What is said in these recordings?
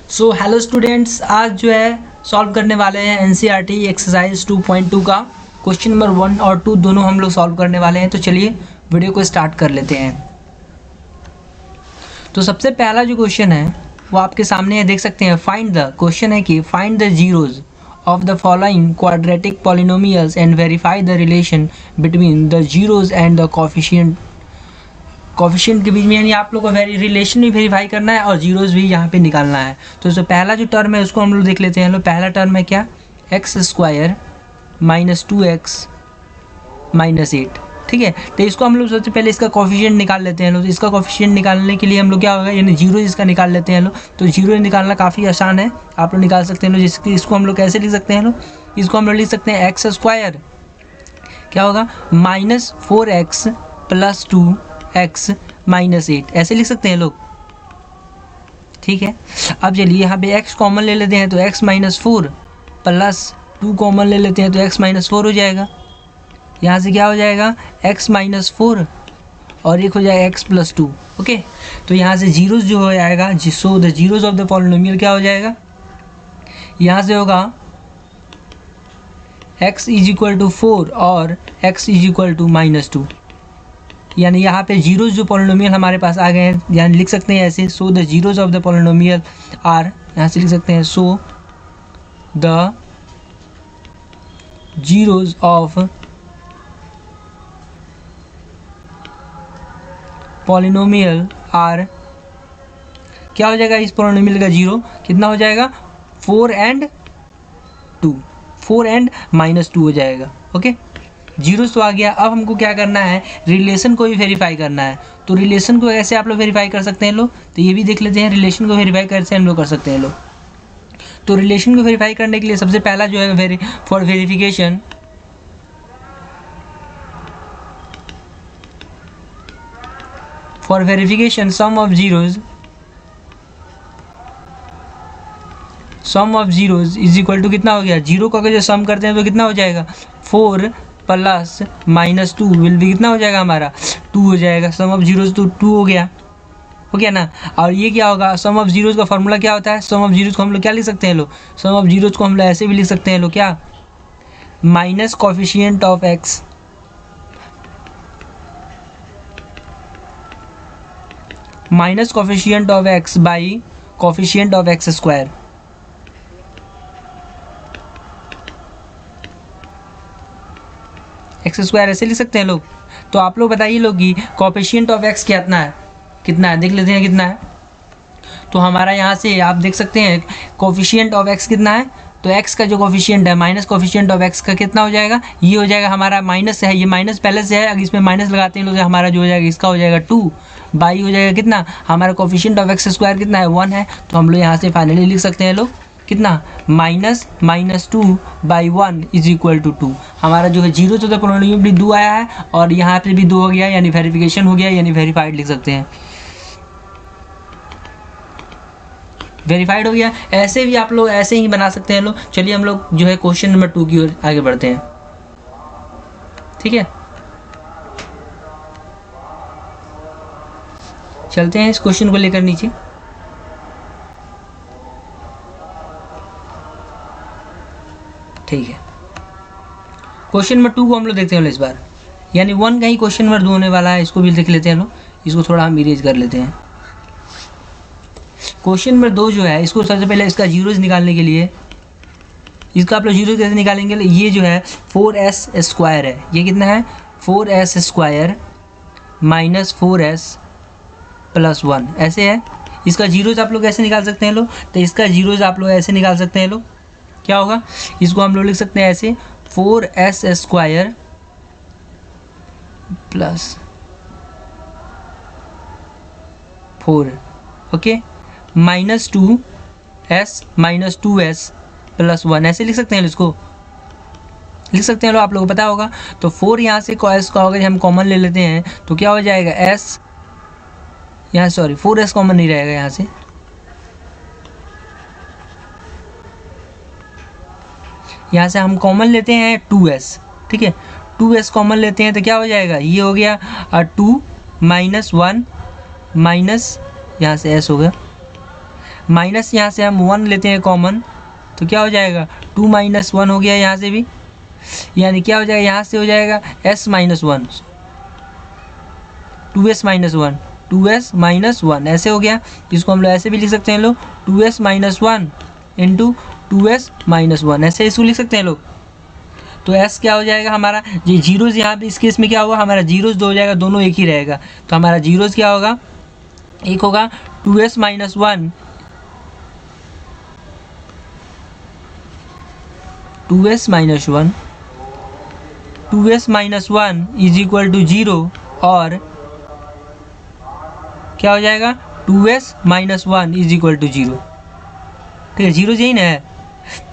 So hello students, आज जो है सॉल्व करने वाले हैं एनसीईआरटी एक्सरसाइज 2.2 का क्वेश्चन नंबर 1 और 2 दोनों हम लोग सॉल्व करने वाले हैं। तो चलिए वीडियो को स्टार्ट कर लेते हैं। तो सबसे पहला जो क्वेश्चन है वो आपके सामने है, देख सकते हैं। फाइंड द क्वेश्चन है कि find the zeros of the following quadratic polynomials and verify the relation between the zeros and the coefficient के बीच में, यानी आप लोग को रिलेशन भी वेरीफाई करना है और जीरोज भी यहाँ पे निकालना है। तो जो पहला जो टर्म है उसको हम लोग देख लेते हैं। पहला टर्म है क्या, x square minus 2x minus 8। ठीक है, तो इसको हम लोग सबसे पहले इसका कोफिशिएंट निकाल लेते हैं लोग। तो इसका कोफिशिएंट निकालने के लिए हम लोग क्या होगा, यानी जीरो इसका निकाल लेते हैं लोग। तो जीरो निकालना काफ़ी आसान है, आप लोग निकाल सकते हैं लोग। इसको हम लोग कैसे लिख सकते हैं लोग, इसको हम लोग लिख सकते हैं एक्स स्क्वायर क्या होगा minus 4x plus 2x minus 8, ऐसे लिख सकते हैं लोग। ठीक है, अब चलिए यहाँ पे x कॉमन ले लेते हैं तो x माइनस 4 प्लस 2 कॉमन ले लेते हैं तो x माइनस 4 हो जाएगा। यहाँ से क्या हो जाएगा, x माइनस 4 और एक हो जाएगा x प्लस 2। ओके, तो यहाँ से जीरोज जो हो जाएगा, सो the zeros of the polynomial क्या हो जाएगा, यहाँ से होगा x इज इक्वल टू 4 और x is equal to minus 2। यानी यहाँ पे जीरोज जो पॉलिनोमियल हमारे पास आ गए हैं, यानी लिख सकते हैं ऐसे, so the zeros of the polynomial are, यहाँ से लिख सकते हैं so the zeros of polynomial are, क्या हो जाएगा, इस पॉलिनोमियल का जीरो कितना हो जाएगा, 4 एंड माइनस 2 हो जाएगा। ओके, जीरो तो आ गया। अब हमको क्या करना है, रिलेशन को भी वेरीफाई करना है। तो रिलेशन को ऐसे आप लोग वेरीफाई कर सकते हैं लोग, तो ये भी देख लेते हैं रिलेशन को वेरीफाई कैसे हम लोग कर सकते हैं लोग। तो रिलेशन को वेरीफाई करने के लिए सबसे पहला जो है for verification sum of zeros is equal to कितना हो गया, जीरो का अगर जो सम करते हैं तो कितना हो जाएगा, 4 प्लस माइनस 2 विल भी कितना हो जाएगा हमारा, 2 हो जाएगा। सम ऑफ जीरोज तो 2 हो गया ना। और ये क्या होगा, सम ऑफ जीरोज का फॉर्मूला क्या होता है, सम ऑफ जीरोज को हम लोग क्या लिख सकते हैं लोग, सम ऑफ जीरोज को हम लोग ऐसे भी लिख सकते हैं लोग, क्या, minus coefficient of x by coefficient of x square. X square ऐसे लिख सकते हैं लोग। तो आप लोग बताइए लोग कि कोफिशिएंट ऑफ एक्स कितना है, देख लेते हैं कितना है। तो हमारा यहाँ से आप देख सकते हैं कोफिशिएंट ऑफ एक्स कितना है, तो एक्स का जो कोफिशिएंट है माइनस कोफिशिएंट ऑफ एक्स का कितना हो जाएगा, ये हो जाएगा हमारा माइनस है, ये माइनस पहले से है, अगर इसमें माइनस लगाते हैं लोग हमारा जो हो जाएगा इसका हो जाएगा 2 बाई हो जाएगा कितना, हमारा कोफिशिएंट ऑफ एक्स स्क्वायर कितना है 1 है। तो हम लोग यहाँ से फाइनली लिख सकते हैं लोग कितना, minus 2 by 1 is equal to 2। हमारा जो है जीरो तो पॉलिनोमियल भी 2 आया है और यहाँ पे भी 2 हो गया, यानी वेरिफिकेशन हो गया, यानी वेरीफाइड लिख सकते हैं, वेरीफाइड हो गया। ऐसे भी आप लोग ऐसे ही बना सकते हैं लोग। चलिए हम लोग जो है क्वेश्चन नंबर 2 की ओर आगे बढ़ते हैं। ठीक है, चलते हैं इस क्वेश्चन को लेकर नीचे। ठीक है, क्वेश्चन नंबर 2 को हम लोग देखते हैं इस बार, यानी 1 का ही क्वेश्चन नंबर 2 होने वाला है। इसको भी देख लेते हैं लोग, इसको थोड़ा हम इरेज कर लेते हैं। क्वेश्चन नंबर 2 जो है, इसको सबसे पहले इसका जीरोज निकालने के लिए, इसका आप लोग जीरोज कैसे निकालेंगे, ये जो है 4s स्क्वायर है, ये कितना है 4s square minus 4s plus 1 ऐसे है। इसका जीरोज आप लोग ऐसे निकाल सकते हैं लोग। तो इसका जीरोज आप लोग ऐसे निकाल सकते हैं लोग, क्या होगा, इसको हम लोग लिख सकते हैं ऐसे 4s square plus 4, okay, minus 2s plus 1 ऐसे लिख सकते हैं, इसको लिख सकते हैं लोग, आप लोगों को पता होगा। तो 4 यहाँ से s का होगा, हम कॉमन ले लेते हैं तो क्या हो जाएगा s, यहाँ सॉरी 4s कॉमन नहीं रहेगा, यहाँ से हम कॉमन लेते हैं 2s। ठीक है, 2s कॉमन लेते हैं तो क्या हो जाएगा, ये हो गया 2 माइनस 1 माइनस यहाँ से s हो गया माइनस यहाँ से हम 1 लेते हैं कॉमन, तो क्या हो जाएगा 2 - 1 हो गया यहाँ से भी, यानी क्या हो जाएगा यहाँ से हो जाएगा s - 1, 2s - 1, 2s - 1 ऐसे हो गया। इसको हम लोग ऐसे भी लिख सकते हैं लोग 2s - 1 इंटू 2s - 1, ऐसे इसको लिख सकते हैं लोग। तो s क्या हो जाएगा हमारा, ये जीरोज़ यहाँ पे इस केस में क्या होगा हमारा जीरोज़ 2 हो जाएगा, दोनों एक ही रहेगा। तो हमारा जीरोज़ क्या होगा, एक होगा 2s - 1, 2s - 1, 2s - 1 is equal to 0, और क्या हो जाएगा 2s - 1 इज इक्वल टू 0। ठीक है, जीरो यही ना है,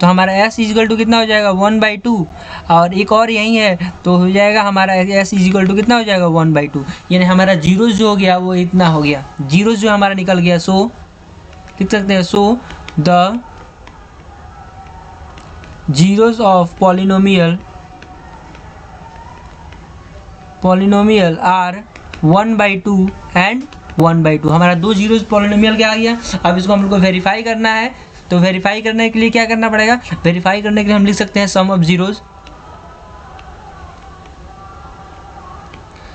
तो हमारा s इजिकल टू कितना हो जाएगा 1/2, और एक और यही है तो हो जाएगा हमारा s इजिकल टू कितना हो जाएगा 1/2, यानी हमारा जीरोज़ जो हो गया वो इतना हो गया, जीरोज़ जो हमारा निकल गया। सो लिख सकते हैं, so the zeros of polynomial are 1/2 and 1/2। हमारा दो जीरोज़ पॉलिनोमियल क्या आ गया। अब इसको हम लोग को वेरीफाई करना है, तो वेरीफाई करने के लिए क्या करना पड़ेगा, वेरीफाई करने के लिए हम लिख सकते हैं sum of zeros,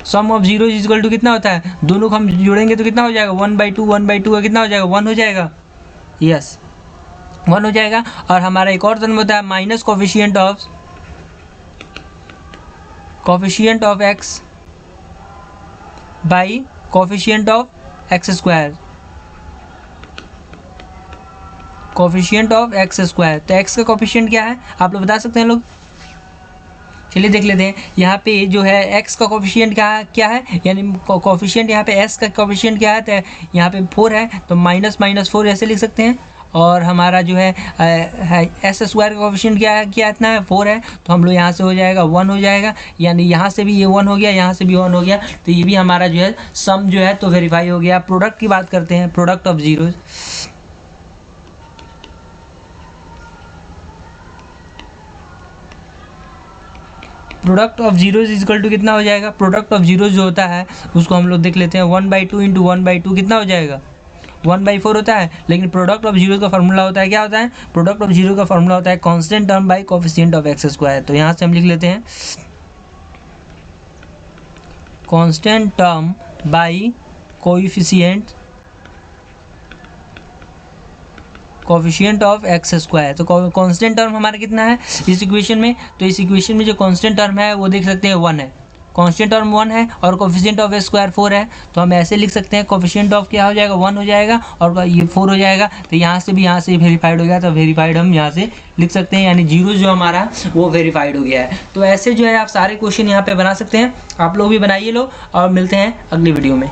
sum of zeros is equal to कितना होता है, दोनों को हम जोड़ेंगे तो कितना हो जाएगा 1/2, 1/2 का कितना हो जाएगा 1 हो जाएगा, यस 1 हो जाएगा। और हमारा एक और टर्म होता है minus coefficient of x by coefficient of x square, coefficient of x square. तो एक्स का कोफिशिएंट क्या है आप लोग बता सकते हैं लोग, चलिए देख लेते हैं। यहाँ पे जो है एक्स का कोफिशिएंट क्या है, यानी कोफिशिएंट यहाँ पे एस का कोफिशिएंट क्या है, तो यहाँ पे 4 है, तो -4 ऐसे लिख सकते हैं। और हमारा जो है एस स्क्वायर का कोफिशिएंट क्या इतना है 4 है, तो हम लोग यहाँ से हो जाएगा 1 हो जाएगा, यानी यहाँ से भी ये 1 हो गया, यहाँ से भी 1 हो गया, तो ये भी हमारा जो है सम जो है तो वेरीफाई हो गया। प्रोडक्ट की बात करते हैं, product of zeros, product of zeros is equal to कितना हो जाएगा, प्रोडक्ट ऑफ जीरोज़ जो होता है उसको हम लोग देख लेते हैं 1/2 इंटू 1/2 कितना हो जाएगा 1/4 होता है। लेकिन प्रोडक्ट ऑफ जीरो का फार्मूला होता है, क्या होता है प्रोडक्ट ऑफ जीरो का फार्मूला होता है constant term by coefficient of x square. तो यहाँ से हम लिख लेते हैं constant term by coefficient of x square. तो कांस्टेंट टर्म हमारा कितना है इस इक्वेशन में, तो इस इक्वेशन में जो कांस्टेंट टर्म है वो देख सकते हैं 1 है, कांस्टेंट टर्म 1 है और कोफिशिएंट ऑफ एक्स स्क्वायर 4 है। तो हम ऐसे लिख सकते हैं कोफिशिएंट ऑफ क्या हो जाएगा 1 हो जाएगा और ये 4 हो जाएगा, तो यहाँ से भी यहाँ से वेरीफाइड हो गया, तो वेरीफाइड हम यहाँ से लिख सकते हैं, यानी जीरो जो हमारा वो वेरीफाइड हो गया है। तो ऐसे जो है आप सारे क्वेश्चन यहाँ पे बना सकते हैं, आप लोग भी बनाइए लो, और मिलते हैं अगली वीडियो में।